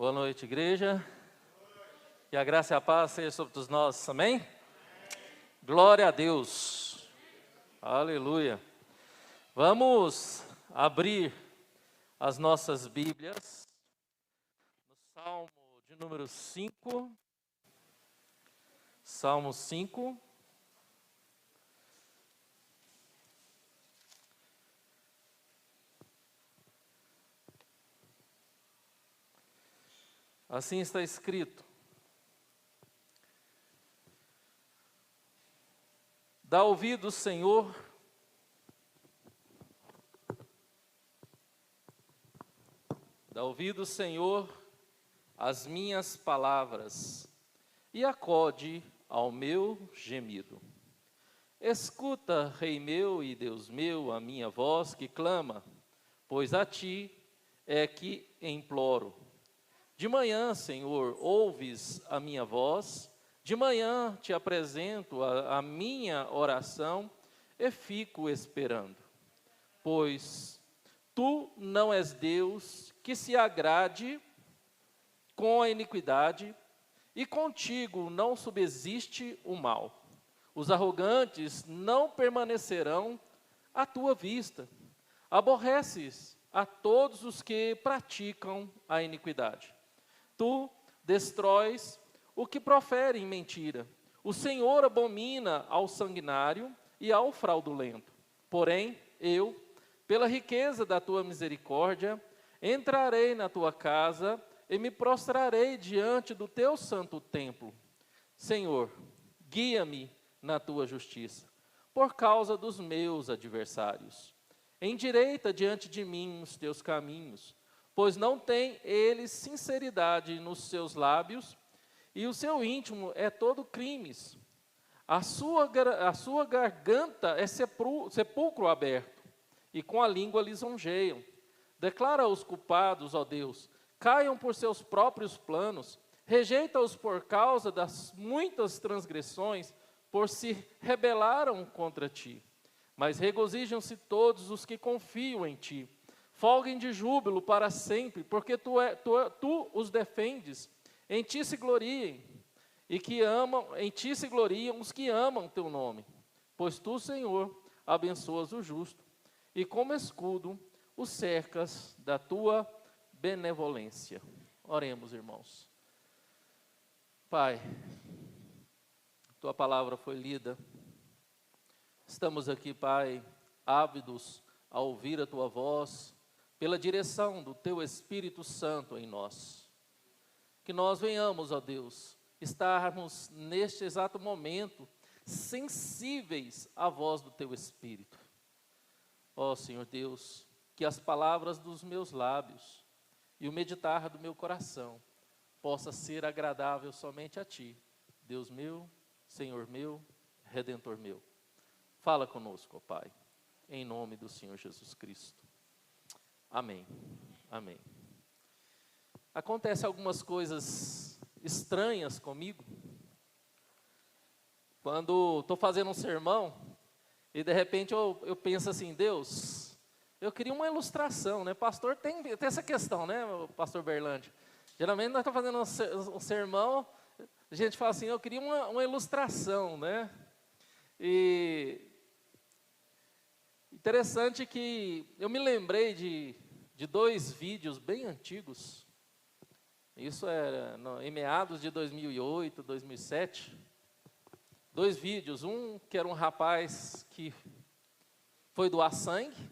Boa noite, igreja. Que a graça e a paz sejam sobre todos nós, amém? Glória a Deus. Aleluia. Vamos abrir as nossas Bíblias no Salmo de número 5. Salmo 5. Assim está escrito: dá ouvido, Senhor, às minhas palavras, e acode ao meu gemido. Escuta, Rei meu e Deus meu, a minha voz que clama, pois a ti é que imploro. De manhã, Senhor, ouves a minha voz, de manhã te apresento a minha oração e fico esperando. Pois tu não és Deus que se agrade com a iniquidade, e contigo não subsiste o mal. Os arrogantes não permanecerão à tua vista. Aborreces a todos os que praticam a iniquidade. Tu destróis o que proferem mentira. O Senhor abomina ao sanguinário e ao fraudulento. Porém, eu, pela riqueza da tua misericórdia, entrarei na tua casa e me prostrarei diante do teu santo templo. Senhor, guia-me na tua justiça, por causa dos meus adversários. Endireita diante de mim os teus caminhos, pois não tem eles sinceridade nos seus lábios, e o seu íntimo é todo crimes. A sua garganta é sepulcro aberto, e com a língua lisonjeiam. Declara os culpados, ó Deus, caiam por seus próprios planos, rejeita-os por causa das muitas transgressões, por se rebelaram contra ti. Mas regozijam-se todos os que confiam em ti. Folguem de júbilo para sempre, porque tu os defendes. Em ti se gloriem, em ti se gloriam os que amam teu nome. Pois tu, Senhor, abençoas o justo, e como escudo o cercas da tua benevolência. Oremos, irmãos. Pai, tua palavra foi lida. Estamos aqui, Pai, ávidos a ouvir a tua voz, pela direção do teu Espírito Santo em nós. Que nós venhamos, ó Deus, estarmos neste exato momento sensíveis à voz do teu Espírito. Ó Senhor Deus, que as palavras dos meus lábios e o meditar do meu coração possa ser agradável somente a ti, Deus meu, Senhor meu, Redentor meu. Fala conosco, ó Pai, em nome do Senhor Jesus Cristo. Amém. Amém. Acontece algumas coisas estranhas comigo. Quando estou fazendo um sermão e de repente eu penso assim, Deus, eu queria uma ilustração, né? Pastor tem essa questão, né, pastor Berlandi? Geralmente nós estamos fazendo um sermão, a gente fala assim, eu queria uma ilustração, né? E interessante que eu me lembrei de dois vídeos bem antigos. Isso era em meados de 2008, 2007. Dois vídeos, um que era um rapaz que foi doar sangue,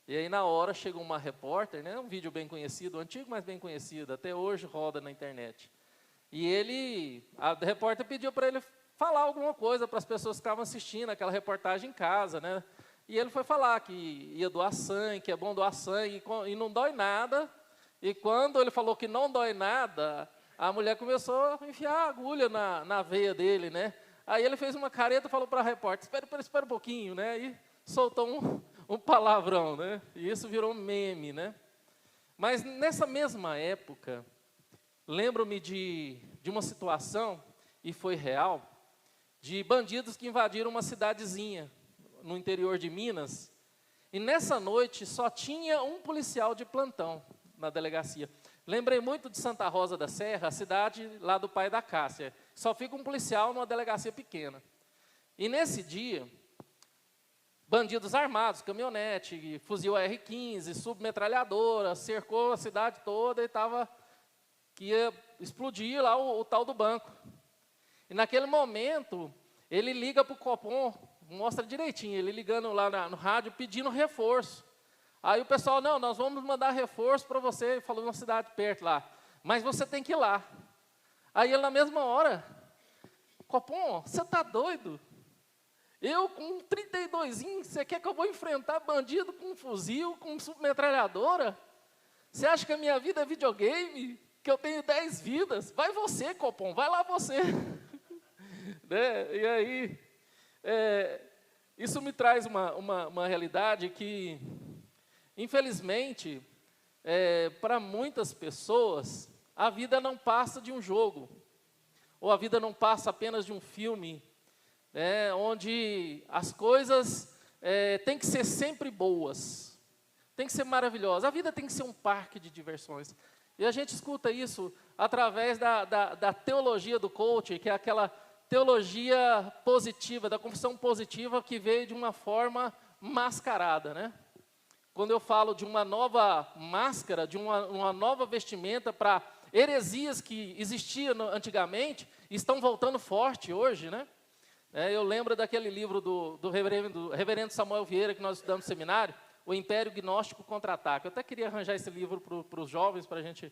e aí na hora chegou uma repórter, né, um vídeo bem conhecido, antigo, mas bem conhecido, até hoje roda na internet. E a repórter pediu para ele falar alguma coisa para as pessoas que estavam assistindo aquela reportagem em casa, né? E ele foi falar que ia doar sangue, que é bom doar sangue, e não dói nada. E quando ele falou que não dói nada, a mulher começou a enfiar a agulha na veia dele, né? Aí ele fez uma careta e falou para a repórter, espera um pouquinho, né? E soltou um palavrão, né? E isso virou um meme, né? Mas nessa mesma época, lembro-me de uma situação, e foi real, de bandidos que invadiram uma cidadezinha no interior de Minas, e nessa noite só tinha um policial de plantão na delegacia. Lembrei muito de Santa Rosa da Serra, a cidade lá do pai da Cássia. Só fica um policial numa delegacia pequena. E nesse dia, bandidos armados, caminhonete, fuzil AR-15, submetralhadora, cercou a cidade toda e que ia explodir lá o tal do banco. E naquele momento, ele liga para o Copom, mostra direitinho, ele ligando lá no rádio, pedindo reforço. Aí o pessoal, não, nós vamos mandar reforço para você, falou numa cidade perto lá, mas você tem que ir lá. Aí ele na mesma hora, Copom, você está doido? Eu com 32, você quer que eu vou enfrentar bandido com um fuzil, com submetralhadora? Você acha que a minha vida é videogame? Que eu tenho 10 vidas? Vai você, Copom, vai lá você. Né? E aí, isso me traz uma realidade que, infelizmente, para muitas pessoas, a vida não passa de um jogo, ou a vida não passa apenas de um filme, onde as coisas têm que ser sempre boas, tem que ser maravilhosas. A vida tem que ser um parque de diversões. E a gente escuta isso através da teologia do coaching, que é aquela teologia positiva, da confissão positiva que veio de uma forma mascarada, né? Quando eu falo de uma nova máscara, de uma nova vestimenta para heresias que existiam antigamente, estão voltando forte hoje, né? Eu lembro daquele livro do reverendo Samuel Vieira, que nós estudamos no seminário, O Império Gnóstico Contra-Ataque. Eu até queria arranjar esse livro para os jovens, para a gente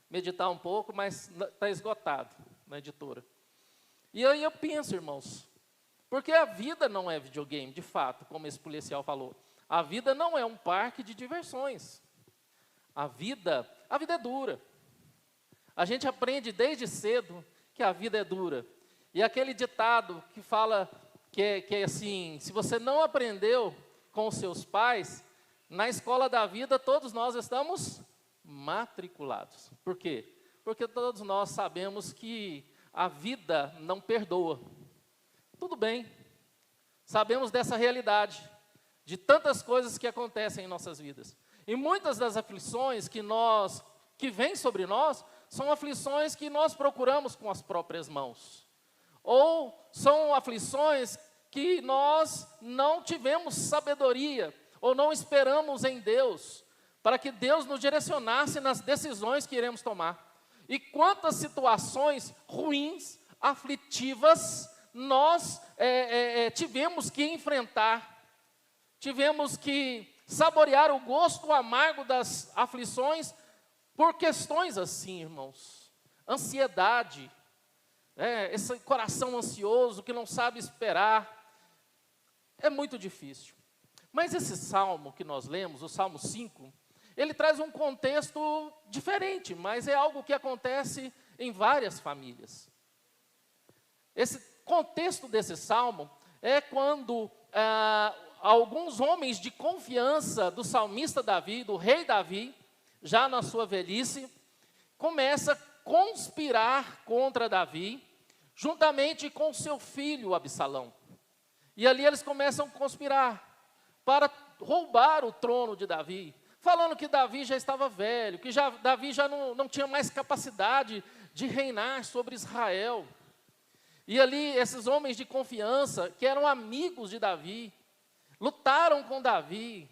meditar um pouco, mas está esgotado na editora. E aí eu penso, irmãos, porque a vida não é videogame, de fato, como esse policial falou. A vida não é um parque de diversões. A vida é dura. A gente aprende desde cedo que a vida é dura. E aquele ditado que fala que é assim, se você não aprendeu com os seus pais, na escola da vida todos nós estamos matriculados. Por quê? Porque todos nós sabemos que a vida não perdoa. Tudo bem. Sabemos dessa realidade, de tantas coisas que acontecem em nossas vidas. E muitas das aflições que vêm sobre nós, são aflições que nós procuramos com as próprias mãos. Ou são aflições que nós não tivemos sabedoria, ou não esperamos em Deus, para que Deus nos direcionasse nas decisões que iremos tomar. E quantas situações ruins, aflitivas, nós tivemos que enfrentar, tivemos que saborear o gosto amargo das aflições, por questões assim, irmãos. Ansiedade, esse coração ansioso que não sabe esperar, é muito difícil. Mas esse salmo que nós lemos, o Salmo 5, ele traz um contexto diferente, mas é algo que acontece em várias famílias. Esse contexto desse salmo é quando alguns homens de confiança do salmista Davi, do rei Davi, já na sua velhice, começa a conspirar contra Davi, juntamente com seu filho Absalão. E ali eles começam a conspirar para roubar o trono de Davi, falando que Davi já estava velho, que Davi já não tinha mais capacidade de reinar sobre Israel. E ali esses homens de confiança, que eram amigos de Davi, lutaram com Davi,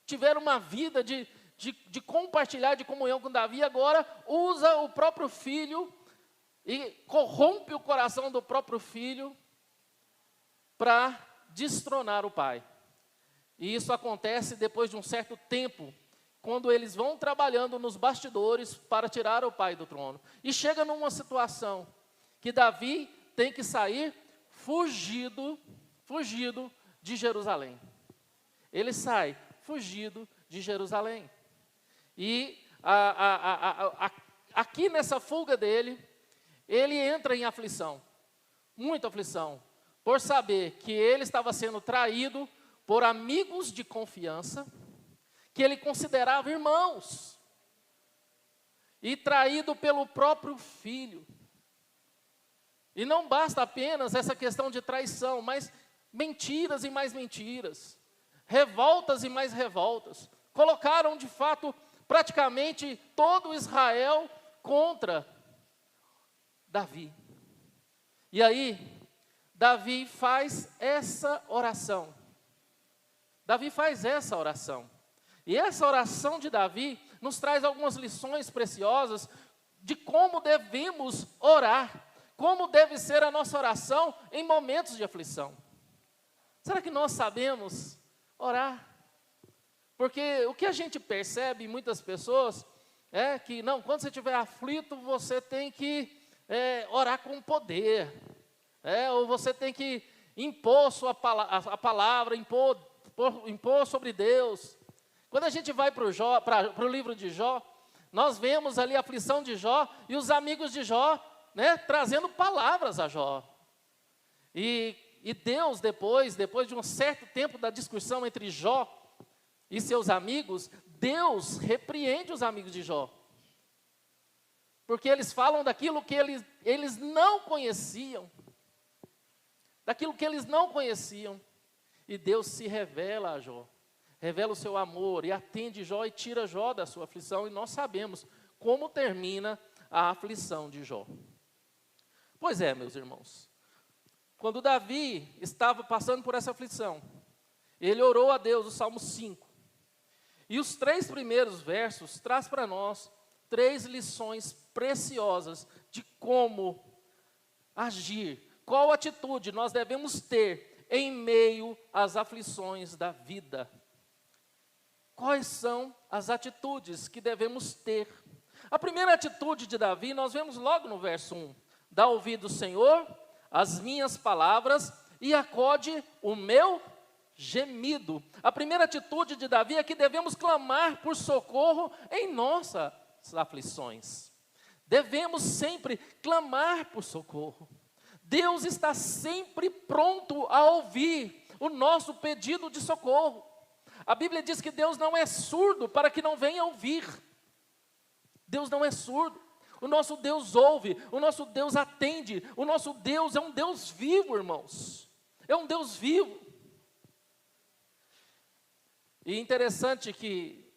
tiveram uma vida de compartilhar, de comunhão com Davi, agora usa o próprio filho e corrompe o coração do próprio filho para destronar o pai. E isso acontece depois de um certo tempo, quando eles vão trabalhando nos bastidores para tirar o pai do trono. E chega numa situação que Davi tem que sair fugido de Jerusalém. Ele sai fugido de Jerusalém. E aqui nessa fuga dele, ele entra em aflição, muita aflição, por saber que ele estava sendo traído por amigos de confiança, que ele considerava irmãos, e traído pelo próprio filho. E não basta apenas essa questão de traição, mas mentiras e mais mentiras, revoltas e mais revoltas, colocaram de fato praticamente todo Israel contra Davi. E aí, Davi faz essa oração. Davi faz essa oração. E essa oração de Davi nos traz algumas lições preciosas de como devemos orar, como deve ser a nossa oração em momentos de aflição. Será que nós sabemos orar? Porque o que a gente percebe em muitas pessoas é que, não, quando você estiver aflito, você tem que orar com poder, ou você tem que impor a palavra, impor sobre Deus. Quando a gente vai para o livro de Jó, nós vemos ali a aflição de Jó e os amigos de Jó, trazendo palavras a Jó. E Deus, depois de um certo tempo da discussão entre Jó e seus amigos, Deus repreende os amigos de Jó. Porque eles falam daquilo que eles não conheciam. Daquilo que eles não conheciam. E Deus se revela a Jó. Revela o seu amor e atende Jó e tira Jó da sua aflição. E nós sabemos como termina a aflição de Jó. Pois é, meus irmãos. Quando Davi estava passando por essa aflição, ele orou a Deus, o Salmo 5. E os 3 primeiros versos traz para nós 3 lições preciosas de como agir, qual atitude nós devemos ter em meio às aflições da vida. Quais são as atitudes que devemos ter? A primeira atitude de Davi, nós vemos logo no verso 1. Dá ouvido, Senhor, às minhas palavras e acode o meu gemido. A primeira atitude de Davi é que devemos clamar por socorro em nossas aflições. Devemos sempre clamar por socorro. Deus está sempre pronto a ouvir o nosso pedido de socorro. A Bíblia diz que Deus não é surdo para que não venha ouvir. Deus não é surdo. O nosso Deus ouve, o nosso Deus atende. O nosso Deus é um Deus vivo, irmãos. É um Deus vivo. E interessante que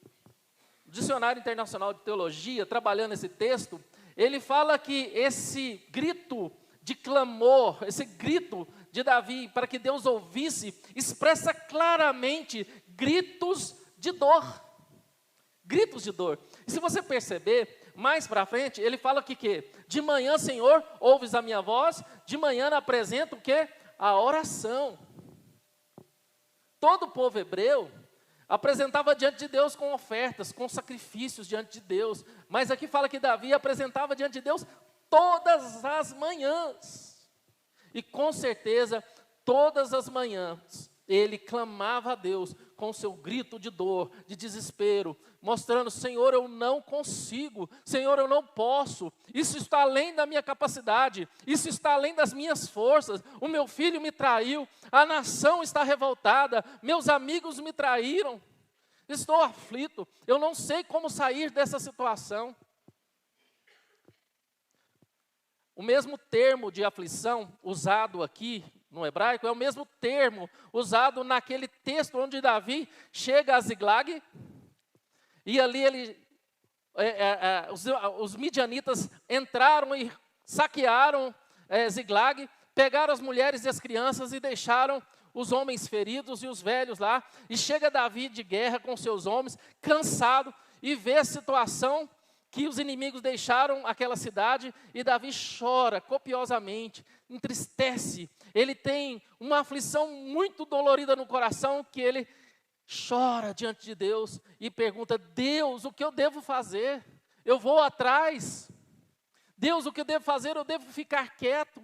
o Dicionário Internacional de Teologia, trabalhando esse texto, ele fala que esse grito de clamor, esse grito de Davi para que Deus ouvisse, expressa claramente gritos de dor. Gritos de dor. E se você perceber, mais para frente, ele fala que de manhã, Senhor, ouves a minha voz, de manhã apresento o quê? A oração. Todo o povo hebreu apresentava diante de Deus com ofertas, com sacrifícios diante de Deus. Mas aqui fala que Davi apresentava diante de Deus todas as manhãs. E com certeza, todas as manhãs, ele clamava a Deus com seu grito de dor, de desespero, mostrando, Senhor, eu não consigo, Senhor, eu não posso, isso está além da minha capacidade, isso está além das minhas forças, o meu filho me traiu, a nação está revoltada, meus amigos me traíram, estou aflito, eu não sei como sair dessa situação. O mesmo termo de aflição usado aqui no hebraico é o mesmo termo usado naquele texto onde Davi chega a Ziglag e ali os midianitas entraram e saquearam Ziglag, pegaram as mulheres e as crianças e deixaram os homens feridos e os velhos lá. E chega Davi de guerra com seus homens, cansado, e vê a situação que os inimigos deixaram aquela cidade, e Davi chora copiosamente, entristece. Ele tem uma aflição muito dolorida no coração, que ele chora diante de Deus e pergunta, Deus, o que eu devo fazer? Eu vou atrás. Deus, o que eu devo fazer? Eu devo ficar quieto.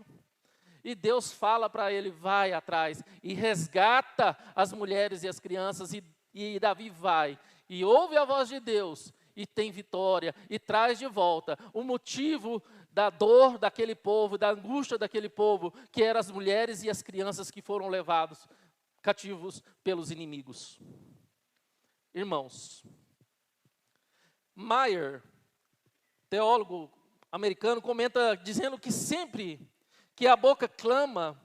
E Deus fala para ele, vai atrás e resgata as mulheres e as crianças, e Davi vai, e ouve a voz de Deus, e tem vitória, e traz de volta o motivo da dor daquele povo, da angústia daquele povo, que eram as mulheres e as crianças que foram levados cativos pelos inimigos. Irmãos, Meyer, teólogo americano, comenta dizendo que sempre que a boca clama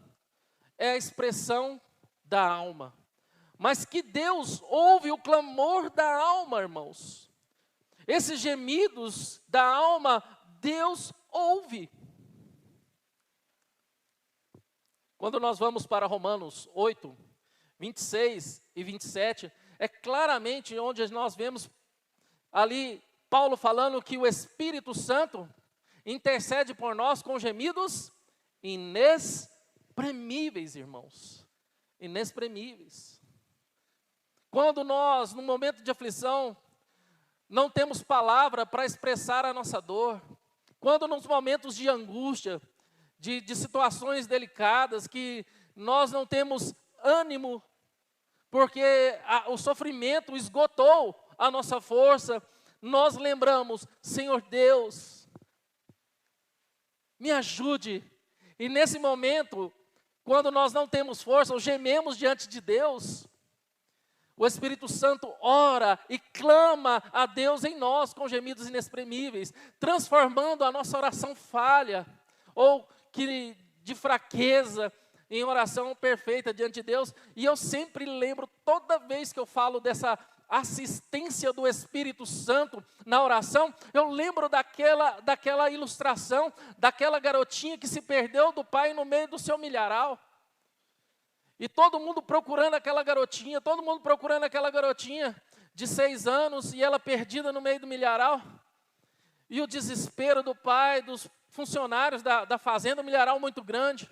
é a expressão da alma, mas que Deus ouve o clamor da alma, irmãos. Esses gemidos da alma, Deus ouve. Quando nós vamos para Romanos 8, 26 e 27, é claramente onde nós vemos ali Paulo falando que o Espírito Santo intercede por nós com gemidos inexprimíveis, irmãos. Inexprimíveis. Quando nós, no momento de aflição, não temos palavra para expressar a nossa dor, quando nos momentos de angústia, de situações delicadas, que nós não temos ânimo, porque o sofrimento esgotou a nossa força, nós lembramos, Senhor Deus, me ajude. E nesse momento, quando nós não temos força, ou gememos diante de Deus, o Espírito Santo ora e clama a Deus em nós com gemidos inexprimíveis, transformando a nossa oração falha, ou de fraqueza, em oração perfeita diante de Deus. E eu sempre lembro, toda vez que eu falo dessa assistência do Espírito Santo na oração, eu lembro daquela ilustração, daquela garotinha que se perdeu do pai no meio do seu milharal. E todo mundo procurando aquela garotinha, de 6 anos, e ela perdida no meio do milharal. E o desespero do pai, dos funcionários da fazenda, um milharal muito grande.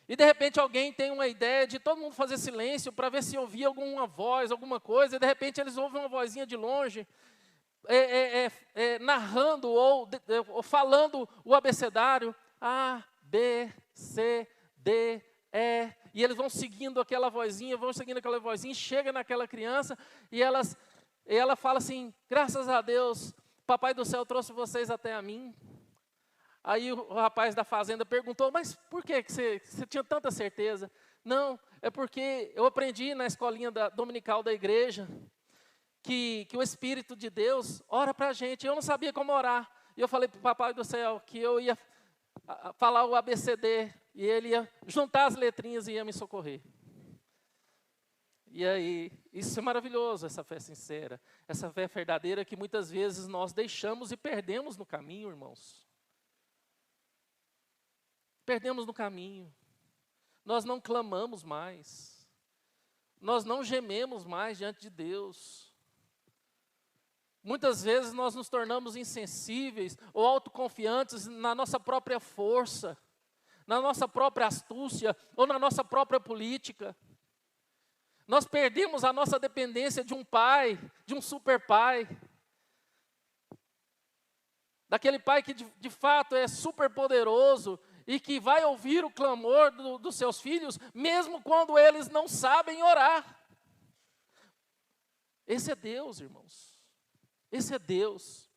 E de repente alguém tem uma ideia de todo mundo fazer silêncio para ver se ouvia alguma voz, alguma coisa. E de repente eles ouvem uma vozinha de longe, narrando ou falando o abecedário. A, B, C, D, E. E eles vão seguindo aquela vozinha, chega naquela criança e ela fala assim: graças a Deus, Papai do céu trouxe vocês até a mim. Aí o rapaz da fazenda perguntou: mas por que você tinha tanta certeza? Não, é porque eu aprendi na escolinha dominical da igreja que o Espírito de Deus ora para a gente. Eu não sabia como orar. E eu falei para o Papai do céu que eu ia falar o ABCD e ele ia juntar as letrinhas e ia me socorrer. E aí, isso é maravilhoso, essa fé sincera, essa fé verdadeira que muitas vezes nós deixamos e perdemos no caminho, irmãos. Perdemos no caminho. Nós não clamamos mais. Nós não gememos mais diante de Deus. Muitas vezes nós nos tornamos insensíveis ou autoconfiantes na nossa própria força, na nossa própria astúcia ou na nossa própria política. Nós perdemos a nossa dependência de um pai, de um super pai. Daquele pai que de fato é super poderoso e que vai ouvir o clamor dos seus filhos, mesmo quando eles não sabem orar. Esse é Deus, irmãos. Esse é Deus.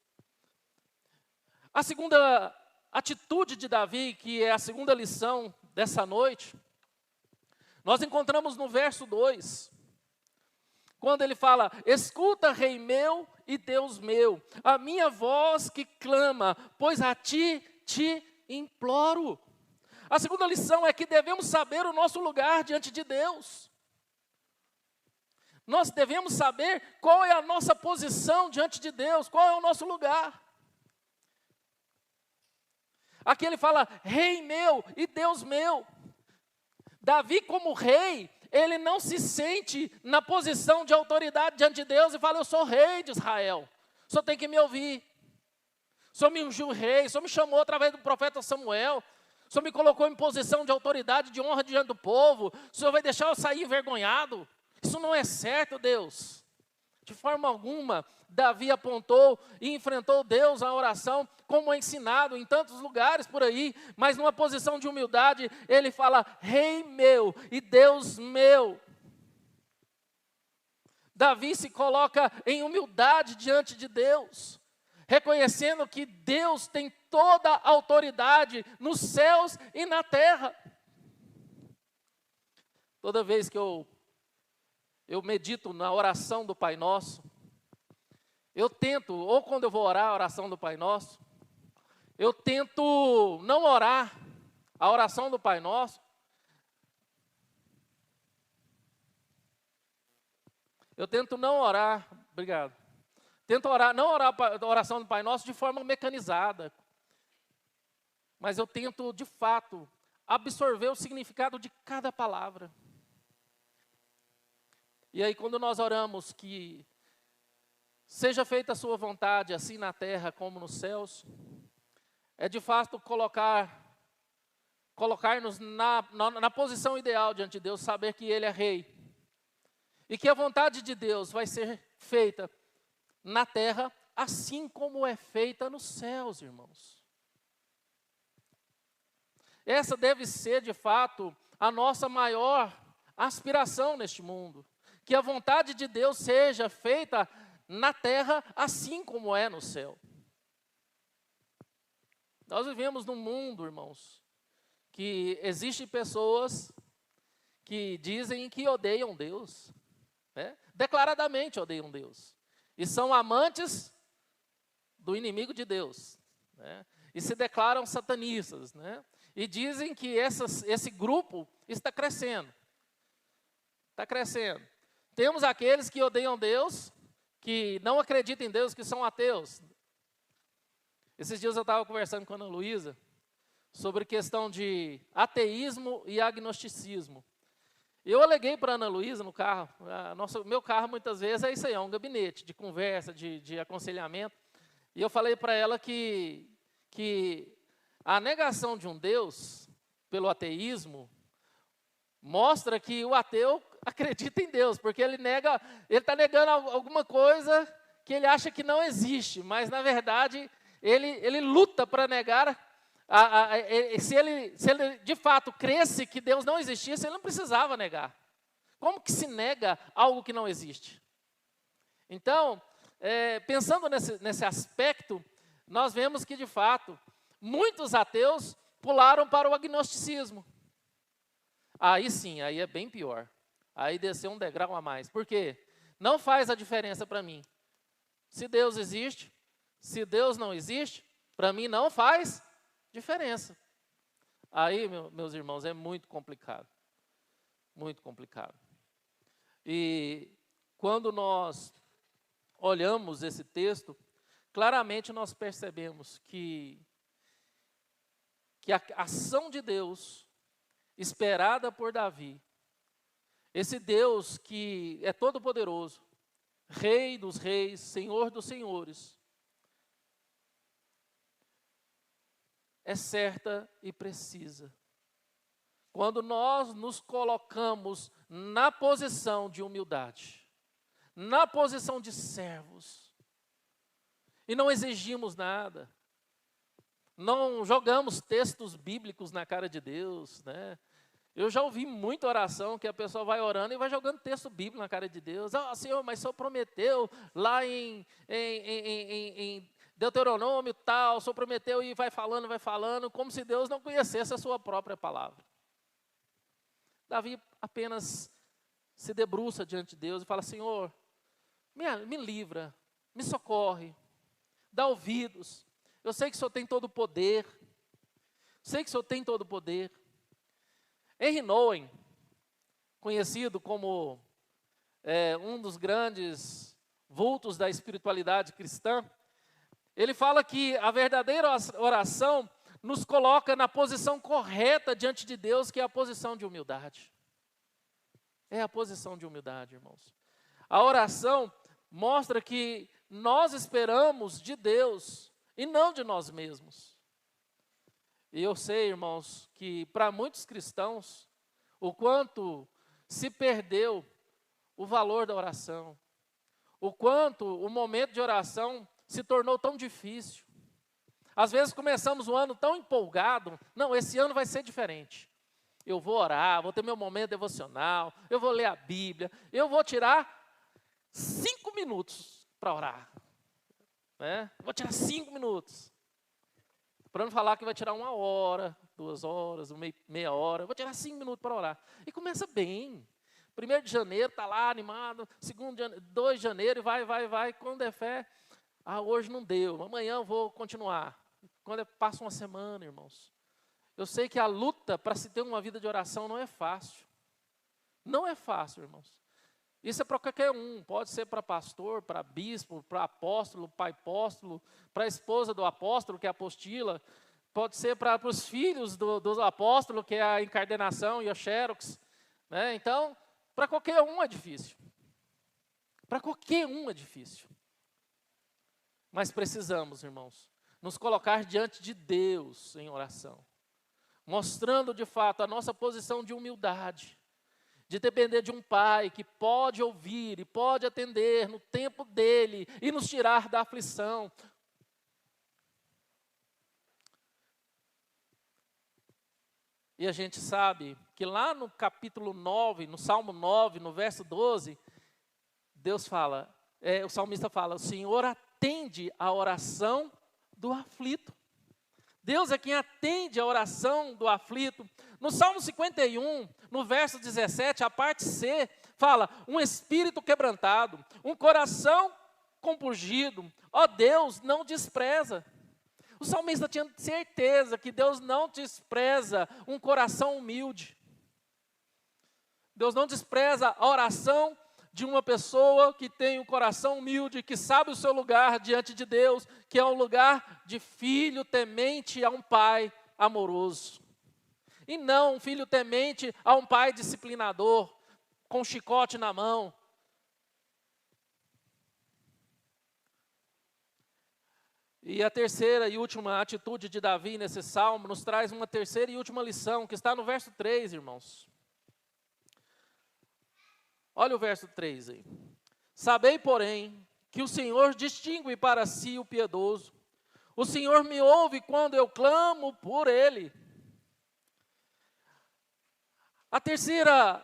A segunda atitude de Davi, que é a segunda lição dessa noite, nós encontramos no verso 2, quando ele fala: escuta, Rei meu e Deus meu, a minha voz que clama, pois a ti te imploro. A segunda lição é que devemos saber o nosso lugar diante de Deus. Nós devemos saber qual é a nossa posição diante de Deus, qual é o nosso lugar. Aqui ele fala: Rei meu e Deus meu. Davi, como rei, ele não se sente na posição de autoridade diante de Deus e fala: eu sou rei de Israel, o senhor tem que me ouvir. O senhor me ungiu rei, o senhor me chamou através do profeta Samuel, o senhor me colocou em posição de autoridade, de honra diante do povo, o senhor vai deixar eu sair envergonhado? Isso não é certo, Deus. De forma alguma, Davi apontou e enfrentou Deus na oração, como é ensinado em tantos lugares por aí, mas numa posição de humildade, ele fala: Rei meu e Deus meu. Davi se coloca em humildade diante de Deus, reconhecendo que Deus tem toda a autoridade nos céus e na terra. Toda vez que eu medito na oração do Pai Nosso, eu tento, ou quando eu vou orar a oração do Pai Nosso, eu tento não orar a oração do Pai Nosso. Eu tento não orar, obrigado. Tento orar, não orar a oração do Pai Nosso de forma mecanizada, mas eu tento, de fato, absorver o significado de cada palavra. E aí, quando nós oramos que seja feita a sua vontade, assim na terra como nos céus, é de fato colocar-nos na posição ideal diante de Deus, saber que Ele é Rei. E que a vontade de Deus vai ser feita na terra, assim como é feita nos céus, irmãos. Essa deve ser, de fato, a nossa maior aspiração neste mundo. Que a vontade de Deus seja feita na terra, assim como é no céu. Nós vivemos num mundo, irmãos, que existem pessoas que dizem que odeiam Deus, né? Declaradamente odeiam Deus. E são amantes do inimigo de Deus, né? E se declaram satanistas, né? E dizem que esse grupo está crescendo. Está crescendo. Temos aqueles que odeiam Deus, que não acreditam em Deus, que são ateus. Esses dias eu estava conversando com a Ana Luísa sobre questão de ateísmo e agnosticismo. Eu aleguei para a Ana Luísa no carro, meu carro muitas vezes é isso aí, é um gabinete de conversa, de aconselhamento. E eu falei para ela que a negação de um Deus pelo ateísmo mostra que o ateu acredita em Deus, porque ele está negando alguma coisa que ele acha que não existe, mas na verdade ele luta para negar. Se ele de fato cresce que Deus não existisse, ele não precisava negar. Como que se nega algo que não existe? Então, pensando nesse aspecto, nós vemos que de fato muitos ateus pularam para o agnosticismo. Aí sim, aí é bem pior. Aí desceu um degrau a mais. Por quê? Não faz a diferença para mim. Se Deus existe, se Deus não existe, para mim não faz diferença. Aí, meus irmãos, é muito complicado. Muito complicado. E quando nós olhamos esse texto, claramente nós percebemos que a ação de Deus, esperada por Davi, esse Deus que é todo-poderoso, Rei dos reis, Senhor dos senhores, é certa e precisa. Quando nós nos colocamos na posição de humildade, na posição de servos, e não exigimos nada, não jogamos textos bíblicos na cara de Deus, né? Eu já ouvi muita oração que a pessoa vai orando e vai jogando texto bíblico na cara de Deus. Ah, Senhor, mas o Senhor prometeu lá em Deuteronômio tal, o Senhor prometeu e vai falando, como se Deus não conhecesse a sua própria palavra. Davi apenas se debruça diante de Deus e fala: Senhor, me livra, me socorre, dá ouvidos. Eu sei que o Senhor tem todo o poder, sei que o Senhor tem todo o poder. Henry Nouwen, conhecido como um dos grandes vultos da espiritualidade cristã, ele fala que a verdadeira oração nos coloca na posição correta diante de Deus, que é a posição de humildade. É a posição de humildade, irmãos. A oração mostra que nós esperamos de Deus e não de nós mesmos. E eu sei, irmãos, que para muitos cristãos, o quanto se perdeu o valor da oração, o quanto o momento de oração se tornou tão difícil. Às vezes começamos o ano tão empolgado, não, esse ano vai ser diferente. Eu vou orar, vou ter meu momento devocional, eu vou ler a Bíblia, eu vou tirar 5 minutos para orar. Né? Vou tirar 5 minutos. Para não falar que vai tirar 1 hora, 2 horas, meia hora, eu vou tirar 5 minutos para orar. E começa bem. 1º de janeiro, está lá animado, 2 de janeiro, vai, quando é fé, hoje não deu, amanhã eu vou continuar. Quando passa uma semana, irmãos, eu sei que a luta para se ter uma vida de oração não é fácil. Não é fácil, irmãos. Isso é para qualquer um, pode ser para pastor, para bispo, para apóstolo, pai apóstolo, para a esposa do apóstolo, que é a apostila, pode ser para os filhos do apóstolo, que é a encardenação e a xerox, né? Então, para qualquer um é difícil. Para qualquer um é difícil. Mas precisamos, irmãos, nos colocar diante de Deus em oração, mostrando de fato a nossa posição de humildade, de depender de um Pai que pode ouvir e pode atender no tempo dele e nos tirar da aflição. E a gente sabe que lá no capítulo 9, no Salmo 9, no verso 12, Deus fala, o salmista fala, o Senhor atende a oração do aflito. Deus é quem atende a oração do aflito. No Salmo 51, no verso 17, a parte C, fala, um espírito quebrantado, um coração compungido, ó Deus, não despreza. O salmista tinha certeza que Deus não despreza um coração humilde. Deus não despreza a oração de uma pessoa que tem um coração humilde, que sabe o seu lugar diante de Deus, que é um lugar de filho temente a um pai amoroso. E não um filho temente a um pai disciplinador, com um chicote na mão. E a terceira e última atitude de Davi nesse salmo nos traz uma terceira e última lição, que está no verso 3, irmãos. Olha o verso 3 aí. Sabei, porém, que o Senhor distingue para si o piedoso. O Senhor me ouve quando eu clamo por Ele. A terceira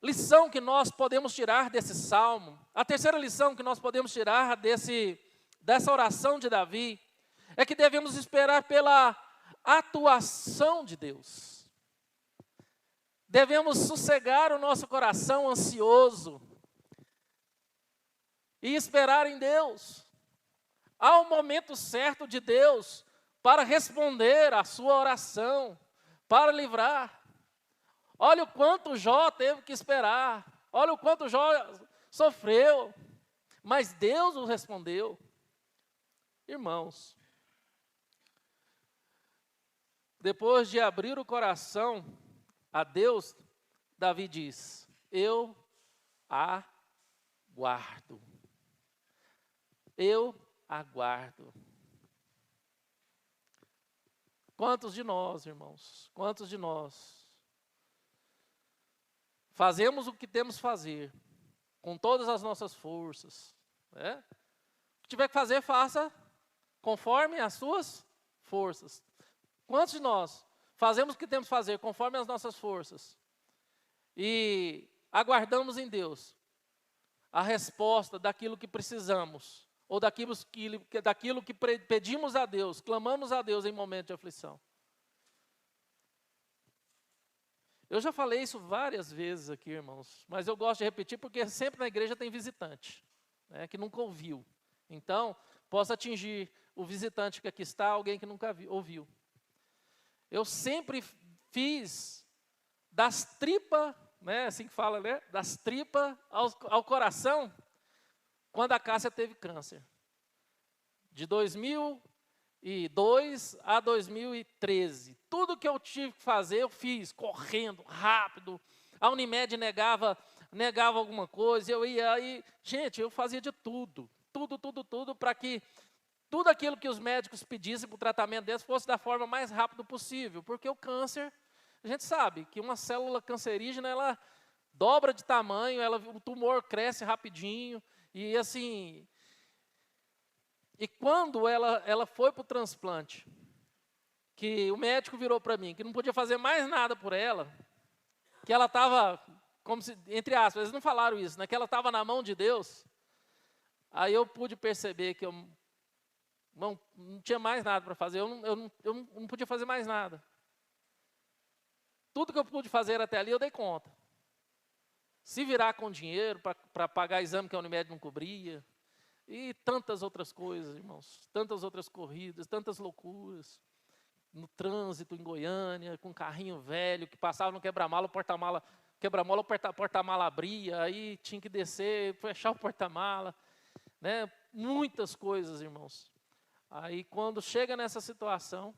lição que nós podemos tirar desse salmo, a terceira lição que nós podemos tirar dessa oração de Davi, é que devemos esperar pela atuação de Deus. Devemos sossegar o nosso coração ansioso e esperar em Deus. Há um momento certo de Deus para responder à sua oração, para livrar. Olha o quanto Jó teve que esperar, olha o quanto Jó sofreu, mas Deus o respondeu. Irmãos, depois de abrir o coração a Deus, Davi diz, eu aguardo. Eu aguardo. Quantos de nós, irmãos, quantos de nós fazemos o que temos que fazer, com todas as nossas forças, né? O que tiver que fazer, faça conforme as suas forças. Quantos de nós fazemos o que temos que fazer conforme as nossas forças e aguardamos em Deus a resposta daquilo que precisamos ou daquilo que pedimos a Deus, clamamos a Deus em momento de aflição? Eu já falei isso várias vezes aqui, irmãos, mas eu gosto de repetir porque sempre na igreja tem visitante, né, que nunca ouviu. Então, posso atingir o visitante que aqui está, alguém que nunca ouviu. Eu sempre fiz das tripas, né, assim que fala, né, das tripas ao coração, quando a Cássia teve câncer. De 2002 a 2013. Tudo que eu tive que fazer, eu fiz, correndo, rápido. A Unimed negava alguma coisa, eu ia aí. Gente, eu fazia de tudo, para que tudo aquilo que os médicos pedissem para o tratamento deles fosse da forma mais rápida possível. Porque o câncer, a gente sabe que uma célula cancerígena, ela dobra de tamanho, o tumor cresce rapidinho, e assim... E quando ela foi para o transplante, que o médico virou para mim, que não podia fazer mais nada por ela, que ela estava, como se, entre aspas, eles não falaram isso, né, que ela estava na mão de Deus, aí eu pude perceber que eu não tinha mais nada para fazer, eu não podia fazer mais nada. Tudo que eu pude fazer até ali, eu dei conta. Se virar com dinheiro para pagar exame que a Unimed não cobria, e tantas outras coisas, irmãos, tantas outras corridas, tantas loucuras, no trânsito em Goiânia, com um carrinho velho, que passava no quebra-mala, o porta-mala quebra-mola, o porta-mala abria, aí tinha que descer, fechar o porta-mala, né? Muitas coisas, irmãos. Aí quando chega nessa situação,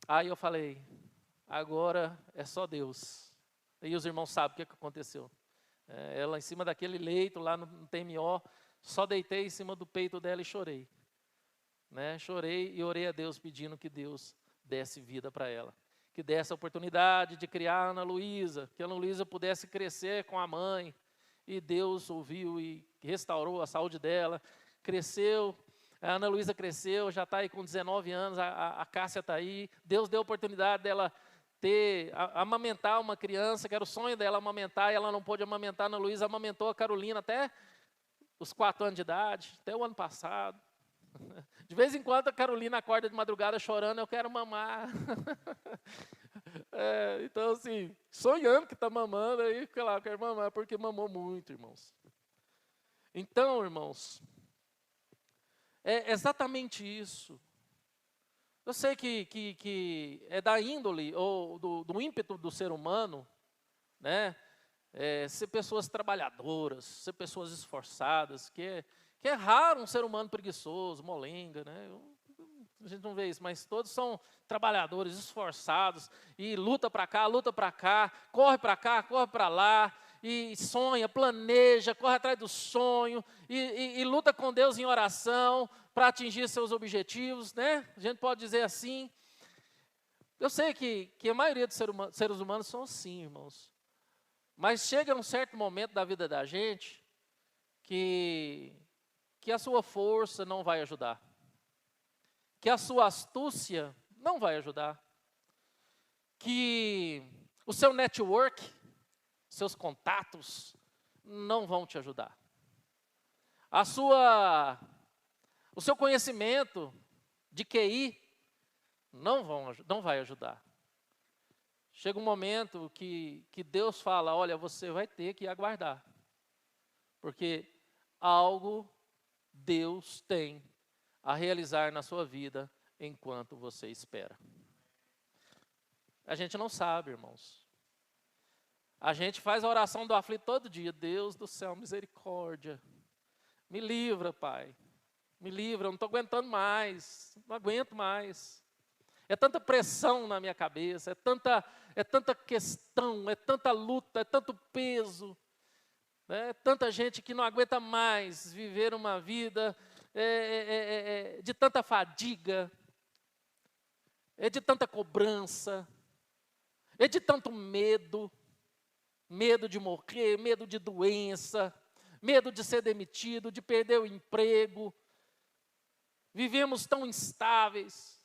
aí eu falei, agora é só Deus. E os irmãos sabem o que aconteceu. Ela em cima daquele leito, lá no TMO, só deitei em cima do peito dela e chorei. Né? Chorei e orei a Deus pedindo que Deus desse vida para ela. Que desse a oportunidade de criar a Ana Luísa, que a Ana Luísa pudesse crescer com a mãe. E Deus ouviu e restaurou a saúde dela. Cresceu, a Ana Luísa cresceu, já está aí com 19 anos, a Cássia está aí. Deus deu a oportunidade dela amamentar uma criança, que era o sonho dela amamentar, e ela não pôde amamentar. A Ana Luísa amamentou a Carolina até os 4 anos de idade, até o ano passado. De vez em quando a Carolina acorda de madrugada chorando, eu quero mamar. Então assim, sonhando que está mamando, aí fica lá, eu quero mamar, porque mamou muito, irmãos. Então, irmãos, é exatamente isso. Eu sei que é da índole, ou do ímpeto do ser humano, né? Ser pessoas trabalhadoras, ser pessoas esforçadas, que é raro um ser humano preguiçoso, molenga, né? A gente não vê isso, mas todos são trabalhadores, esforçados, e luta para cá, corre para lá, e sonha, planeja, corre atrás do sonho, e luta com Deus em oração para atingir seus objetivos, né? A gente pode dizer assim. Eu sei que a maioria dos seres humanos são assim, irmãos. Mas chega um certo momento da vida da gente que a sua força não vai ajudar, que a sua astúcia não vai ajudar, que o seu network, seus contatos, não vão te ajudar. O seu conhecimento de QI não vai ajudar. Chega um momento que Deus fala, olha, você vai ter que aguardar, porque algo Deus tem a realizar na sua vida enquanto você espera. A gente não sabe, irmãos. A gente faz a oração do aflito todo dia. Deus do céu, misericórdia. Me livra, Pai. Me livra, eu não estou aguentando mais. Não aguento mais. É tanta pressão na minha cabeça, é tanta questão, é tanta luta, é tanto peso. É tanta gente que não aguenta mais viver uma vida de tanta fadiga, de tanta cobrança, de tanto medo de morrer, medo de doença, medo de ser demitido, de perder o emprego. Vivemos tão instáveis.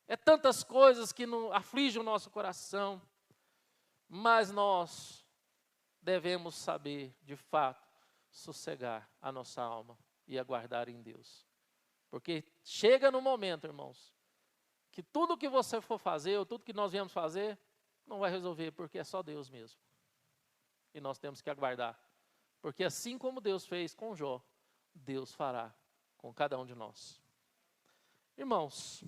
É tantas coisas que afligem o nosso coração, mas nós devemos saber, de fato, sossegar a nossa alma e aguardar em Deus. Porque chega no momento, irmãos, que tudo que você for fazer, ou tudo que nós viemos fazer, não vai resolver, porque é só Deus mesmo. E nós temos que aguardar. Porque assim como Deus fez com Jó, Deus fará com cada um de nós. Irmãos,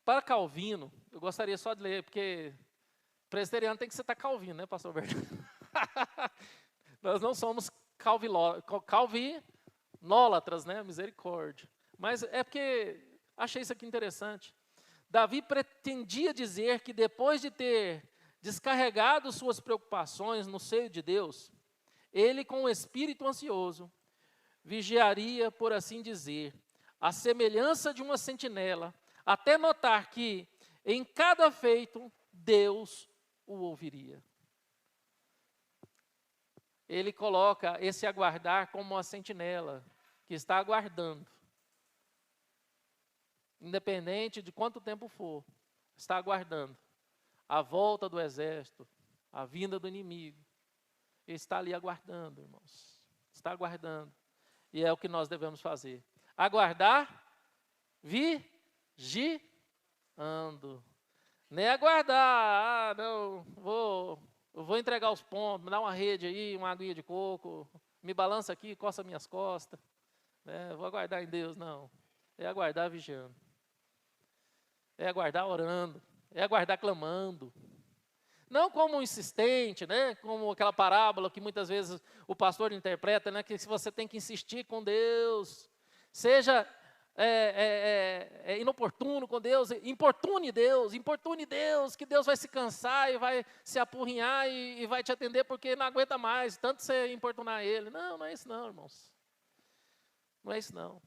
para Calvino, eu gostaria só de ler, porque presbiteriano tem que citar Calvino, né, pastor Berto? Nós não somos calvinólatras, né, misericórdia. Mas é porque achei isso aqui interessante. Davi pretendia dizer que depois de ter descarregado suas preocupações no seio de Deus, ele com o espírito ansioso vigiaria, por assim dizer, a semelhança de uma sentinela, até notar que em cada feito Deus o ouviria. Ele coloca esse aguardar como uma sentinela que está aguardando. Independente de quanto tempo for, está aguardando a volta do exército, a vinda do inimigo. Ele está ali aguardando, irmãos. Está aguardando. E é o que nós devemos fazer. Aguardar, vigiando. Nem aguardar, não, eu vou entregar os pontos, me dá uma rede aí, uma aguinha de coco, me balança aqui, coça minhas costas. Vou aguardar em Deus, não. É aguardar vigiando. É aguardar orando. é aguardar clamando. Não como um insistente, né? Como aquela parábola que muitas vezes o pastor interpreta, né? Que se você tem que insistir com Deus, seja inoportuno com Deus, importune Deus, que Deus vai se cansar e vai se apurrinhar e vai te atender porque não aguenta mais, tanto você importunar Ele. Não, não é isso não, irmãos. Não é isso não.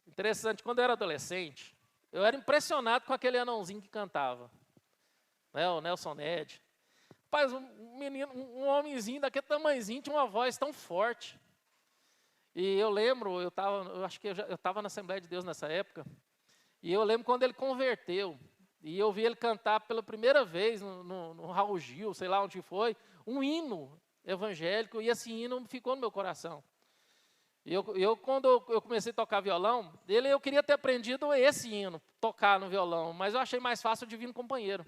Interessante, quando eu era adolescente, eu era impressionado com aquele anãozinho que cantava. Né, o Nelson Ned. Rapaz, um menino, um homenzinho daquele tamanhozinho, tinha uma voz tão forte. E eu lembro, eu acho que eu estava na Assembleia de Deus nessa época, e eu lembro quando ele converteu, e eu vi ele cantar pela primeira vez no Raul Gil, sei lá onde foi, um hino evangélico, e esse hino ficou no meu coração. E quando eu comecei a tocar violão, eu queria ter aprendido esse hino, tocar no violão, mas eu achei mais fácil o Divino Companheiro.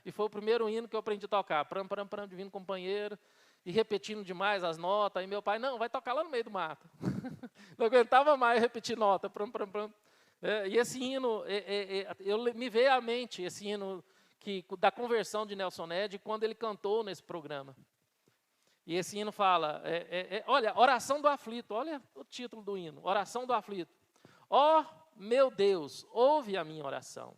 E foi o primeiro hino que eu aprendi a tocar, pram, pram, pram, Divino Companheiro, e repetindo demais as notas, e meu pai, não, vai tocar lá no meio do mato. Não aguentava mais repetir nota, pram, pram, pram. E esse hino, me veio à mente esse hino da conversão de Nelson Ned, quando ele cantou nesse programa. E esse hino fala, olha, oração do aflito, olha o título do hino, oração do aflito. Ó, meu Deus, ouve a minha oração.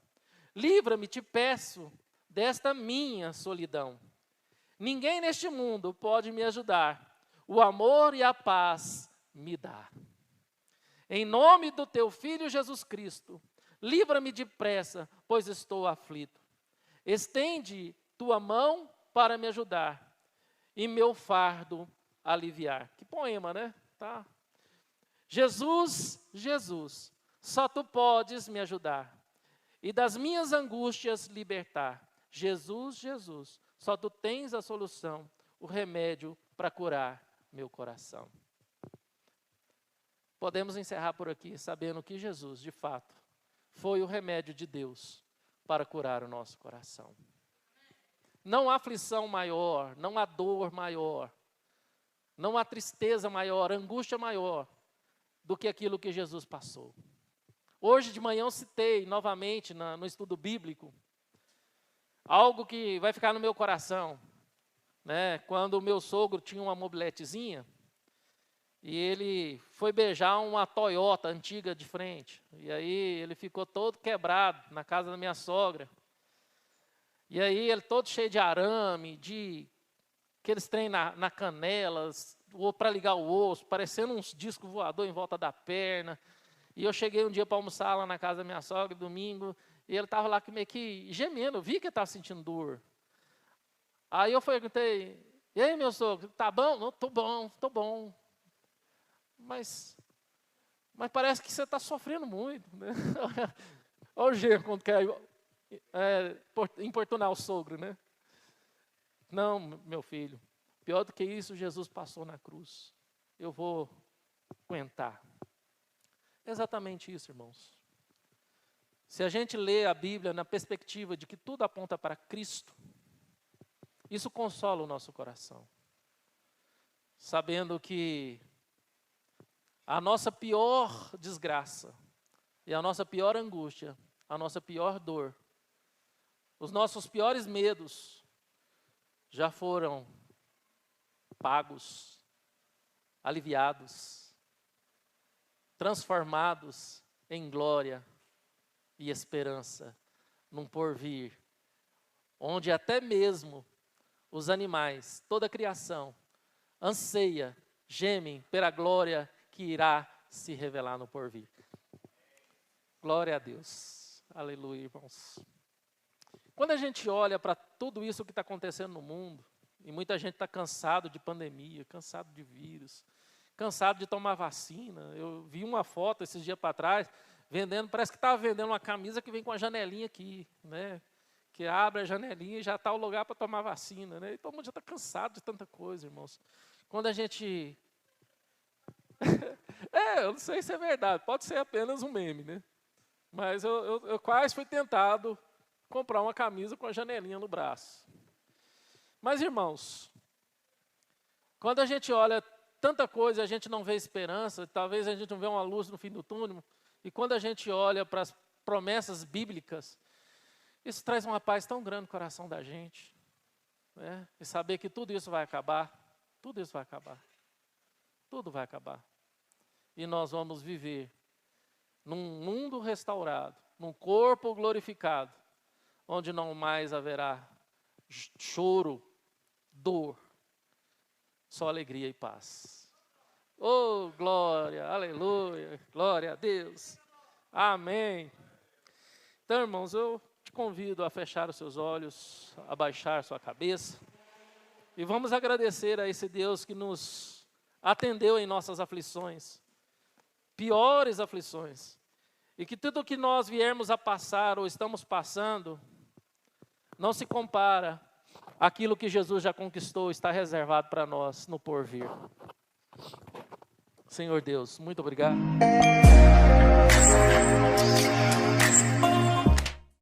Livra-me, te peço, desta minha solidão. Ninguém neste mundo pode me ajudar. O amor e a paz me dá. Em nome do teu Filho Jesus Cristo, livra-me depressa, pois estou aflito. Estende tua mão para me ajudar e meu fardo aliviar. Que poema, né? Tá. Jesus, Jesus, só tu podes me ajudar e das minhas angústias libertar. Jesus, Jesus, só tu tens a solução, o remédio para curar meu coração. Podemos encerrar por aqui sabendo que Jesus, de fato, foi o remédio de Deus para curar o nosso coração. Não há aflição maior, não há dor maior, não há tristeza maior, angústia maior do que aquilo que Jesus passou. Hoje de manhã eu citei novamente no estudo bíblico algo que vai ficar no meu coração, né? Quando o meu sogro tinha uma mobiletezinha e ele foi beijar uma Toyota antiga de frente. E aí ele ficou todo quebrado na casa da minha sogra. E aí ele todo cheio de arame, de aqueles trem na canela, para ligar o osso, parecendo uns discos voadores em volta da perna. E eu cheguei um dia para almoçar lá na casa da minha sogra, domingo, e ele estava lá meio que gemendo, eu vi que ele estava sentindo dor. Aí eu perguntei, e aí meu sogro, tá bom? Não, tô bom. Mas parece que você está sofrendo muito, né? Olha o genro quando quer importunar o sogro, né? Não, meu filho, pior do que isso, Jesus passou na cruz. Eu vou aguentar. É exatamente isso, irmãos. Se a gente lê a Bíblia na perspectiva de que tudo aponta para Cristo, isso consola o nosso coração. Sabendo que a nossa pior desgraça e a nossa pior angústia, a nossa pior dor, os nossos piores medos já foram pagos, aliviados, transformados em glória e esperança num porvir, onde até mesmo os animais, toda a criação, anseia, gemem pela glória que irá se revelar no porvir. Glória a Deus. Aleluia, irmãos. Quando a gente olha para tudo isso que está acontecendo no mundo, e muita gente está cansado de pandemia, cansado de vírus, cansado de tomar vacina. Eu vi uma foto esses dias para trás, parece que estava vendendo uma camisa que vem com a janelinha aqui, né? Que abre a janelinha e já está o lugar para tomar vacina, né? E todo mundo já está cansado de tanta coisa, irmãos. Quando a gente... eu não sei se é verdade, pode ser apenas um meme, né? Mas eu quase fui tentado comprar uma camisa com a janelinha no braço. Mas, irmãos, quando a gente olha tanta coisa, a gente não vê esperança, talvez a gente não vê uma luz no fim do túnel, e quando a gente olha para promessas bíblicas, isso traz uma paz tão grande no coração da gente, né? E saber que tudo isso vai acabar, tudo isso vai acabar, tudo vai acabar. E nós vamos viver num mundo restaurado, num corpo glorificado, onde não mais haverá choro, dor, só alegria e paz. Oh, glória, aleluia, glória a Deus, amém. Então, irmãos, eu te convido a fechar os seus olhos, a baixar sua cabeça, e vamos agradecer a esse Deus que nos atendeu em nossas aflições, piores aflições, e que tudo o que nós viermos a passar ou estamos passando, não se compara àquilo que Jesus já conquistou, está reservado para nós no porvir. Senhor Deus, muito obrigado.